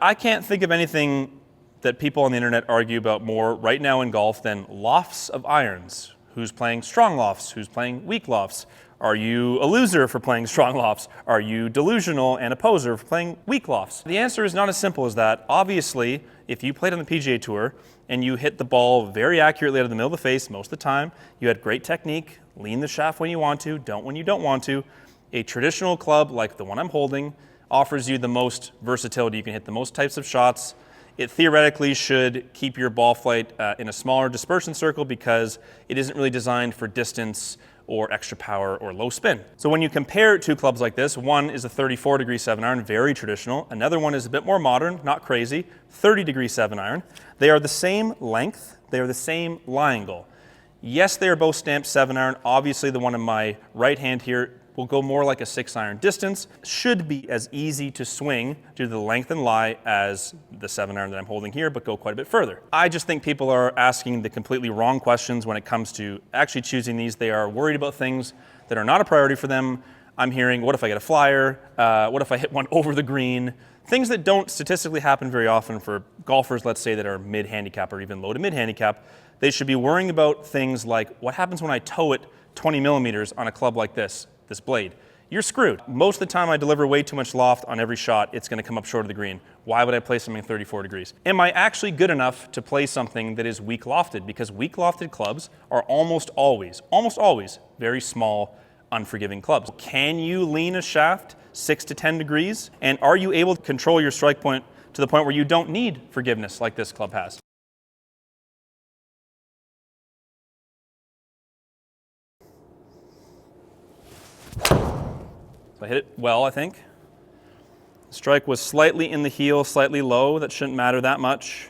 I can't think of anything that people on the internet argue about more right now in golf than lofts of irons. Who's playing strong lofts? Who's playing weak lofts? Are you a loser for playing strong lofts? Are you delusional and a poser for playing weak lofts? The answer is not as simple as that. Obviously, if you played on the PGA Tour and you hit the ball very accurately out of the middle of the face most of the time, you had great technique, lean the shaft when you want to, don't when you don't want to, a traditional club like the one I'm holding offers you the most versatility. You can hit the most types of shots. It theoretically should keep your ball flight in a smaller dispersion circle because it isn't really designed for distance or extra power or low spin. So when you compare two clubs like this, one is a 34-degree 7-iron, very traditional. Another one is a bit more modern, not crazy, 30-degree 7-iron. They are the same length. They are the same lie angle. Yes, they are both stamped 7-iron. Obviously, the one in my right hand here will go more like a 6-iron distance. Should be as easy to swing due to the length and lie as the 7-iron that I'm holding here, but go quite a bit further. I just think people are asking the completely wrong questions when it comes to actually choosing these. They are worried about things that are not a priority for them. I'm hearing, what if I get a flyer? What if I hit one over the green? Things that don't statistically happen very often for golfers, let's say, that are mid-handicap or even low to mid-handicap. They should be worrying about things like, what happens when I toe it 20 millimeters on a club like this blade? You're screwed. Most of the time I deliver way too much loft on every shot, it's going to come up short of the green. Why would I play something 34 degrees? Am I actually good enough to play something that is weak lofted? Because weak lofted clubs are almost always, very small, unforgiving clubs. Can you lean a shaft 6 to 10 degrees? And are you able to control your strike point to the point where you don't need forgiveness like this club has? So I hit it well, I think. The strike was slightly in the heel, slightly low. That shouldn't matter that much.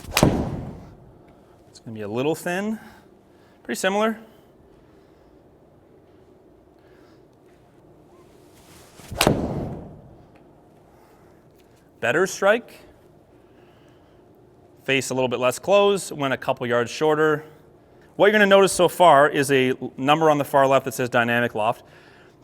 It's going to be a little thin. Pretty similar. Better strike. Face a little bit less close, went a couple yards shorter. What you're going to notice so far is a number on the far left that says dynamic loft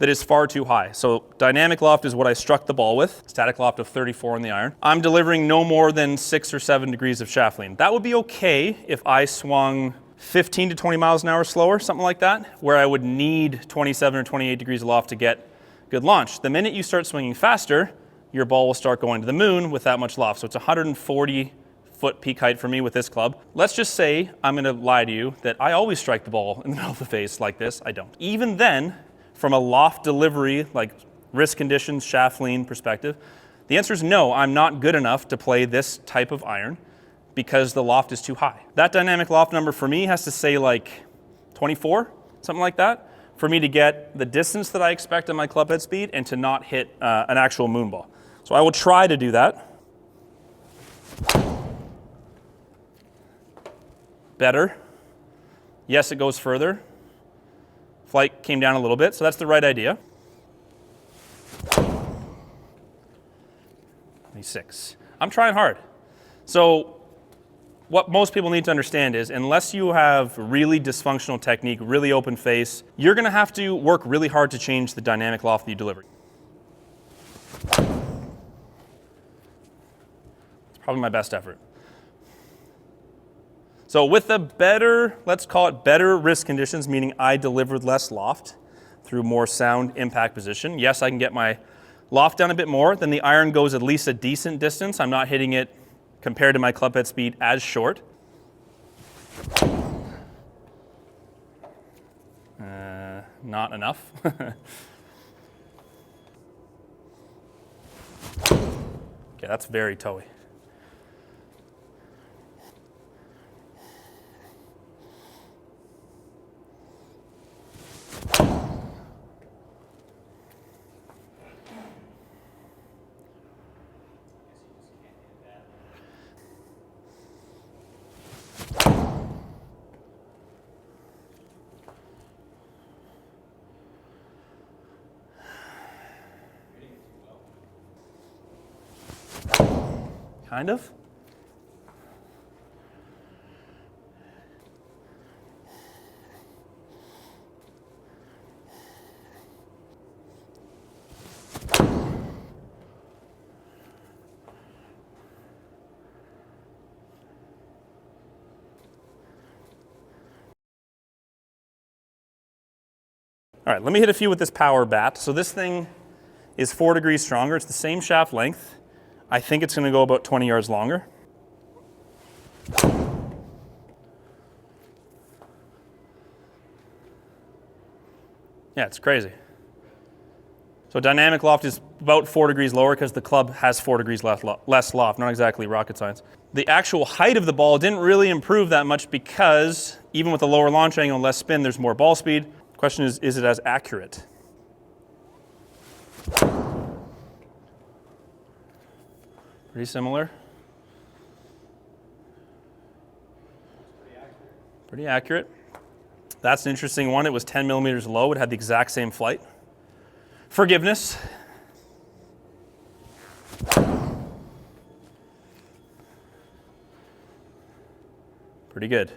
that is far too high. So dynamic loft is what I struck the ball with, static loft of 34 on the iron. I'm delivering no more than 6 or 7 degrees of shaft lean. That would be okay if I swung 15 to 20 miles an hour slower, something like that, where I would need 27 or 28 degrees of loft to get good launch. The minute you start swinging faster, your ball will start going to the moon with that much loft. So it's 140-foot peak height for me with this club. Let's just say, I'm going to lie to you, that I always strike the ball in the middle of the face like this. I don't. Even then, from a loft delivery, like wrist conditions, shaft lean perspective, the answer is no, I'm not good enough to play this type of iron because the loft is too high. That dynamic loft number for me has to say like 24, something like that, for me to get the distance that I expect on my club head speed and to not hit an actual moon ball. So I will try to do that. Better. Yes, it goes further. Flight came down a little bit, so that's the right idea. 26. I'm trying hard. So what most people need to understand is unless you have really dysfunctional technique, really open face, you're going to have to work really hard to change the dynamic loft that you deliver. It's probably my best effort. So with the better, let's call it better wrist conditions, meaning I delivered less loft through more sound impact position. Yes, I can get my loft down a bit more. Then the iron goes at least a decent distance. I'm not hitting it compared to my club head speed as short. Not enough. Okay, that's very toey. Kind of. All right, let me hit a few with this power bat. So this thing is 4 degrees stronger. It's the same shaft length. I think it's going to go about 20 yards longer. Yeah, it's crazy. So dynamic loft is about 4 degrees lower because the club has 4 degrees less loft, not exactly rocket science. The actual height of the ball didn't really improve that much because even with a lower launch angle and less spin, there's more ball speed. The question is it as accurate? Pretty similar. Pretty accurate. That's an interesting one. It was 10 millimeters low. It had the exact same flight. Forgiveness. Pretty good.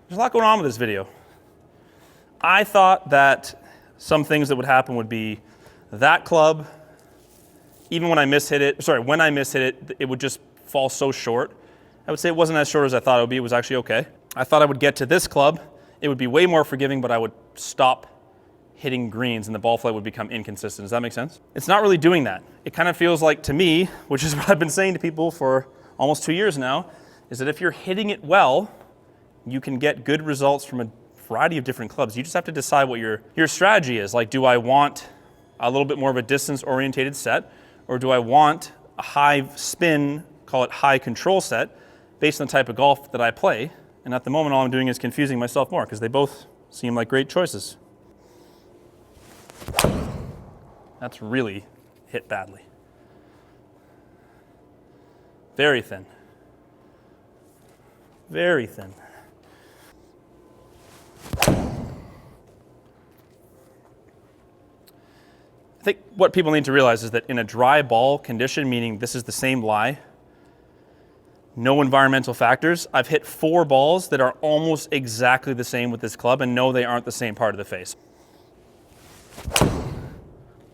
There's a lot going on with this video. I thought that some things that would happen would be that club, even when I mishit it, it would just fall so short. I would say it wasn't as short as I thought it would be. It was actually okay. I thought I would get to this club. It would be way more forgiving, but I would stop hitting greens and the ball flight would become inconsistent. Does that make sense? It's not really doing that. It kind of feels like to me, which is what I've been saying to people for almost 2 years now, is that if you're hitting it well, you can get good results from a variety of different clubs. You just have to decide what your strategy is. Like, do I want a little bit more of a distance-orientated set, or do I want a high spin, call it high control set, based on the type of golf that I play? And at the moment, all I'm doing is confusing myself more because they both seem like great choices. That's really hit badly. Very thin. Very thin. I think what people need to realize is that in a dry ball condition, meaning this is the same lie, no environmental factors, I've hit 4 balls that are almost exactly the same with this club, and no, they aren't the same part of the face.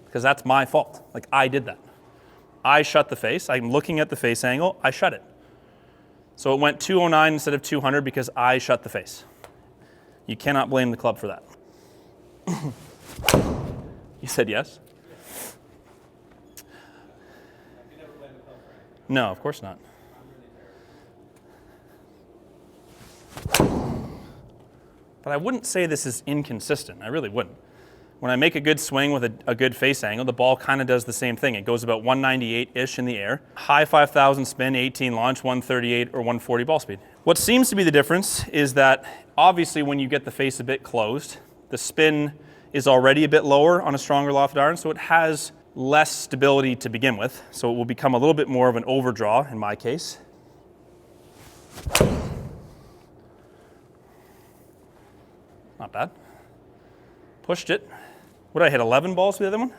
Because that's my fault. Like, I did that. I shut the face. I'm looking at the face angle. I shut it. So it went 209 instead of 200 because I shut the face. You cannot blame the club for that. You said yes? No, of course not. But I wouldn't say this is inconsistent. I really wouldn't. When I make a good swing with a good face angle, the ball kind of does the same thing. It goes about 198-ish in the air. High 5,000 spin, 18 launch, 138 or 140 ball speed. What seems to be the difference is that obviously when you get the face a bit closed, the spin is already a bit lower on a stronger loft iron, so it has less stability to begin with. So it will become a little bit more of an overdraw in my case. Not bad. Pushed it. What did I hit, 11 balls with the other one?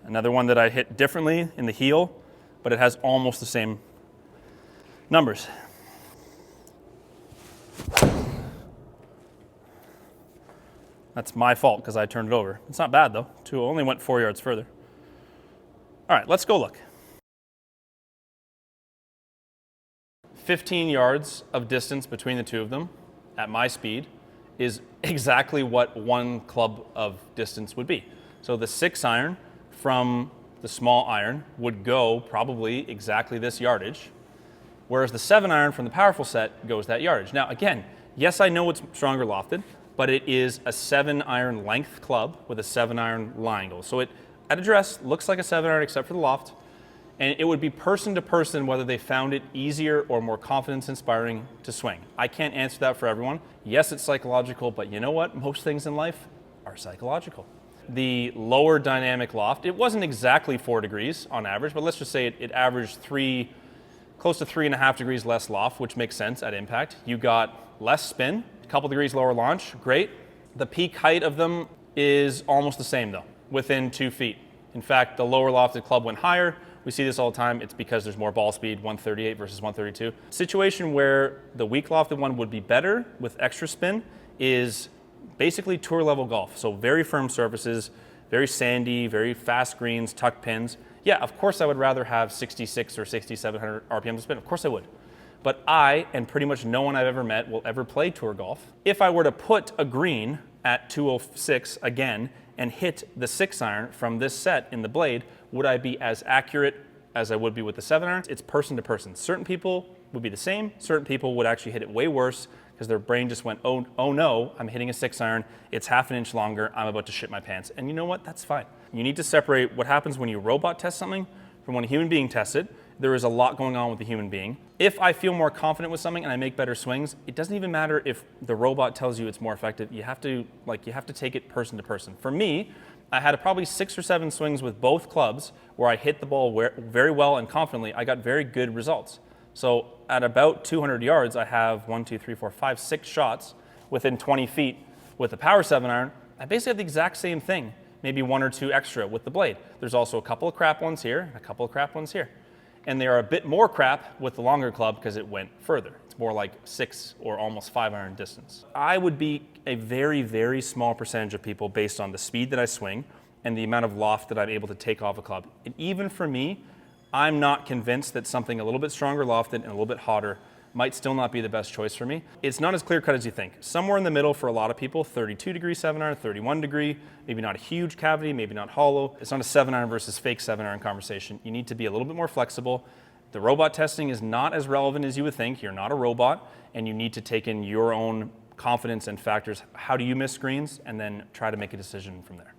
Another one that I hit differently in the heel, but it has almost the same numbers. That's my fault because I turned it over. It's not bad though. Only went 4 yards further. All right, let's go look. 15 yards of distance between the two of them at my speed is exactly what one club of distance would be. So the 6 iron from the small iron would go probably exactly this yardage, whereas the 7 iron from the powerful set goes that yardage. Now again, yes, I know it's stronger lofted, but it is a 7 iron length club with a 7 iron lie angle. So it, at address, looks like a 7 iron except for the loft. And it would be person to person whether they found it easier or more confidence inspiring to swing. I can't answer that for everyone. Yes, it's psychological, but you know what? Most things in life are psychological. The lower dynamic loft, it wasn't exactly 4 degrees on average, but let's just say it averaged close to 3.5 degrees less loft, which makes sense at impact. You got less spin, a couple degrees lower launch, great. The peak height of them is almost the same though, within 2 feet. In fact, the lower lofted club went higher. We see this all the time. It's because there's more ball speed, 138 versus 132. Situation where the weak lofted one would be better with extra spin is basically tour level golf. So very firm surfaces, very sandy, very fast greens, tuck pins. Yeah, of course I would rather have 66 or 6,700 RPM to spin. Of course I would. But I, and pretty much no one I've ever met, will ever play tour golf. If I were to put a green at 206 again and hit the 6-iron from this set in the blade, would I be as accurate as I would be with the 7-iron? It's person to person. Certain people would be the same. Certain people would actually hit it way worse because their brain just went, oh no, I'm hitting a 6-iron. It's half an inch longer. I'm about to shit my pants. And you know what? That's fine. You need to separate what happens when you robot test something from when a human being tests it. There is a lot going on with the human being. If I feel more confident with something and I make better swings, it doesn't even matter if the robot tells you it's more effective. You have to take it person to person. For me, I had probably 6 or 7 swings with both clubs where I hit the ball very well and confidently. I got very good results. So at about 200 yards, I have 1, 2, 3, 4, 5, 6 shots within 20 feet with the power 7-iron. I basically have the exact same thing, maybe 1 or 2 extra with the blade. There's also a couple of crap ones here and a couple of crap ones here. And they are a bit more crap with the longer club because it went further. It's more like 6 or almost 5-iron distance. I would be a very, very small percentage of people based on the speed that I swing and the amount of loft that I'm able to take off a club. And even for me, I'm not convinced that something a little bit stronger lofted and a little bit hotter might still not be the best choice for me. It's not as clear-cut as you think. Somewhere in the middle for a lot of people, 32-degree 7-iron, 31-degree, maybe not a huge cavity, maybe not hollow. It's not a 7-iron versus fake 7-iron conversation. You need to be a little bit more flexible. The robot testing is not as relevant as you would think. You're not a robot, and you need to take in your own confidence and factors. How do you miss screens? And then try to make a decision from there.